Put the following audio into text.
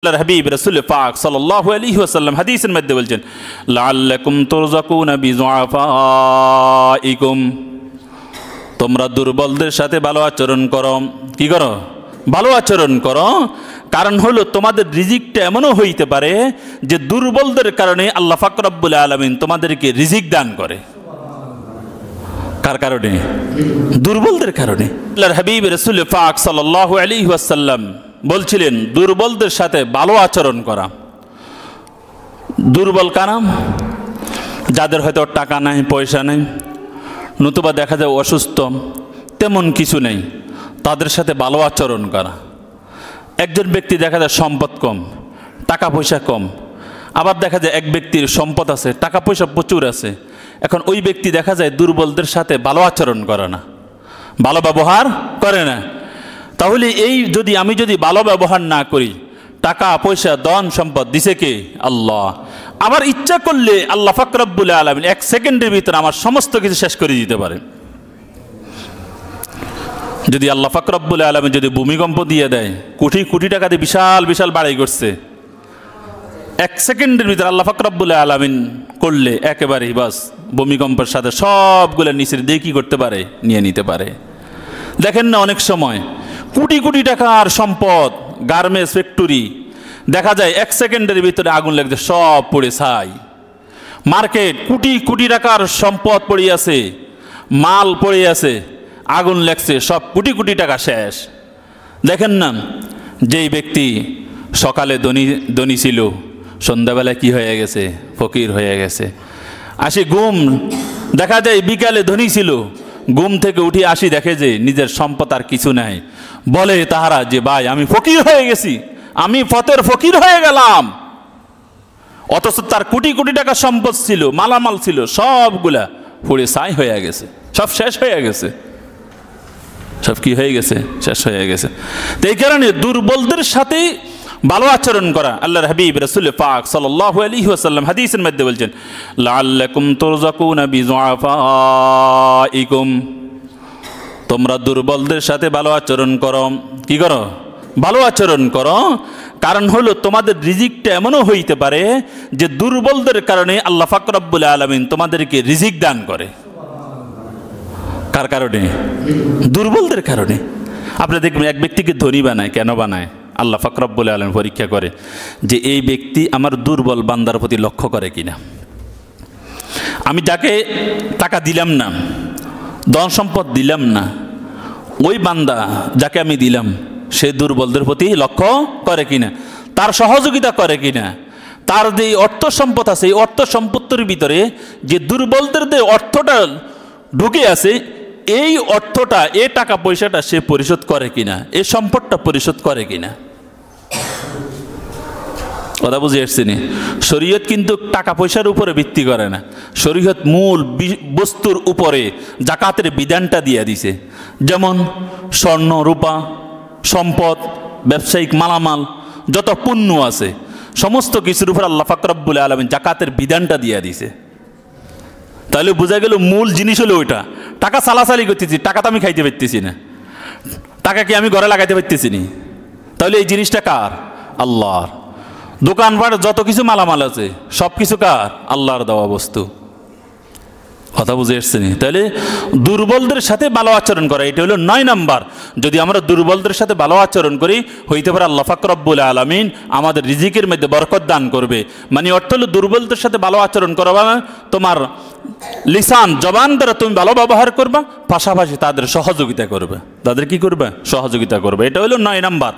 আল্লাহর হাবিব রাসূল পাক সাল্লাল্লাহু আলাইহি ওয়াসাল্লাম হাদিসের মধ্যে বলছেন লাআল্লাকুম তুরযাকুনা বিযুআফাইকুম, তোমরা দুর্বলদের সাথে ভালো আচরণ করো। কি করো? ভালো আচরণ করো। কারণ হলো তোমাদের রিজিকটা এমনও হইতে পারে যে দুর্বলদের কারণে আল্লাহ পাক রব্বুল আলামিন তোমাদেরকে রিজিক দান করে। কার কারণে? দুর্বলদের কারণে। আল্লাহর হাবিব রাসূল পাক সাল্লাল্লাহু আলাইহি ওয়াসাল্লাম বলছিলেন দুর্বলদের সাথে ভালো আচরণ করা। দুর্বল কারা? যাদের হয়তো টাকা নাই, পয়সা নেই, নতুবা দেখা যায় অসুস্থ, তেমন কিছু নেই, তাদের সাথে ভালো আচরণ করা। একজন ব্যক্তি দেখা যায় সম্পদ কম, টাকা পয়সা কম, আবার দেখা যায় এক ব্যক্তির সম্পদ আছে, টাকা পয়সা প্রচুর আছে। এখন ওই ব্যক্তি দেখা যায় দুর্বলদের সাথে ভালো আচরণ করে না, ভালো ব্যবহার করে না। তাহলে এই আমি যদি ভালো ব্যবহার না করি, টাকা পয়সা ধন সম্পদ দিছে কে? আল্লাহ। আবার ইচ্ছা করলে আল্লাহ পাক রব্বুল আলামিন এক সেকেন্ডের ভিতরে আমার সমস্ত কিছু শেষ করে দিতে পারে। যদি আল্লাহ পাক রব্বুল আলামিন যদি ভূমিকম্প দিয়ে দেয়, কোটি কোটি টাকা দিয়ে বিশাল বিশাল বাড়ি করছে, এক সেকেন্ডের ভিতরে আল্লাহ পাক রব্বুল আলামিন করলে একেবারেই বাস ভূমিকম্পের সাথে সবগুলো নিচের দিয়ে কি করতে পারে? নিয়ে নিতে পারে। দেখেন না অনেক সময় কোটি কোটি টাকার সম্পদ, গার্মেন্টস ফ্যাক্টরি, দেখা যায় এক সেকেন্ডের ভিতরে আগুন লাগছে, সব পড়ে ছাই। মার্কেট কোটি কোটি টাকার সম্পদ পড়ে আছে, মাল পড়ে আছে, আগুন লাগছে, সব কোটি কোটি টাকা শেষ। দেখেন না যেই ব্যক্তি সকালে ধনী ছিল, সন্ধ্যাবেলায় কি হয়ে গেছে? ফকির হয়ে গেছে। আসি ঘুম, দেখা যায় বিকালে ধনী ছিল, ঘুম থেকে উঠে আসি দেখে যে নিজের সম্পদ আর কিছু নাই। বলে তাহারা যে ভাই আমি ফকির হয়ে গেছি, আমি ফতের ফকির হয়ে গেলাম। অথচ তার কোটি কোটি টাকা সম্পদ ছিল, মালামাল ছিল, সবগুলা পুড়ে ছাই হয়ে গেছে, সব শেষ হয়ে গেছে। সব কি হয়ে গেছে? শেষ হয়ে গেছে। তো এই কারণে দুর্বলদের সাথে ভালো আচরণ করা। আল্লাহর হাবিব রাসূল পাক সাল্লাল্লাহু আলাইহি ওয়াসাল্লাম হাদিসের মধ্যে বলছেন লাআল্লাকুম তুরযাকুনা বিযুআফাইকুম, তোমরা দুর্বলদের সাথে ভালো আচরণ করো। কি করো? ভালো আচরণ করো। কারণ হলো তোমাদের রিজিকটা এমনও হইতে পারে যে দুর্বলদের কারণে আল্লাহ পাক রব্বুল আলামিন তোমাদেরকে রিজিক দান করে। কার কারণে? দুর্বলদের কারণে। আপনি দেখবেন এক ব্যক্তিকে ধনী বানায়, কেন বানায়? আল্লাহ পাক রব্বুল আলামিন পরীক্ষা করে যে এই ব্যক্তি আমার দুর্বল বান্দার প্রতি লক্ষ্য করে কিনা। আমি যাকে টাকা দিলাম না, ধন সম্পদ দিলাম না, ওই বান্দা যাকে আমি দিলাম সে দুর্বলদের প্রতি লক্ষ্য করে কিনা, তার সহযোগিতা করে কিনা। তার যে অর্থ সম্পদ আছে, এই অর্থ সম্পত্তির ভিতরে যে দুর্বলদের যে অর্থটা ঢুকে আছে, এই অর্থটা, এই টাকা পয়সাটা সে পরিশোধ করে কিনা, এই সম্পদটা পরিশোধ করে কিনা। কথা বুঝে আসছেনি? শরীয়ত কিন্তু টাকা পয়সার উপরে ভিত্তি করে না, শরীয়ত মূল বস্তুর উপরে জাকাতের বিধানটা দিয়ে দিছে। যেমন স্বর্ণ, রূপা, সম্পদ, ব্যবসায়িক মালামাল, যত পণ্য আছে সমস্ত কিছুর উপর আল্লাহ পাক রব্বুল আলামিন জাকাতের বিধানটা দিয়ে দিছে। তাহলে বোঝা গেল মূল জিনিস হলো ওইটা। টাকা চালাচালি করতেছি, টাকা তো আমি খাইতে পারতেছি না, টাকা কি আমি ঘরে লাগাইতে পারতেছি না। তাহলে এই জিনিসটা কার? আল্লাহর। দোকানপাট যত কিছু মালামাল আছে সব কিছু কার? আল্লাহর দেওয়া বস্তু। কথা বুঝে এসছে নি? তাহলে দুর্বলদের সাথে ভালো আচরণ করা, এটা হলো 9 নাম্বার। যদি আমরা দুর্বলদের সাথে ভালো আচরণ করি, হইতে পারে আল্লাহ পাক রব্বুল আলামিন আমাদের রিজিকের মধ্যে বরকত দান করবে। মানে অর্থ হলো দুর্বলদের সাথে ভালো আচরণ করবা, তোমার লিসান, জবান দ্বারা তুমি ভালো ব্যবহার করবা, পাশাপাশি তাদের সহযোগিতা করবে। তাদের কি করবে? সহযোগিতা করবে। এটা হলো 9 নাম্বার।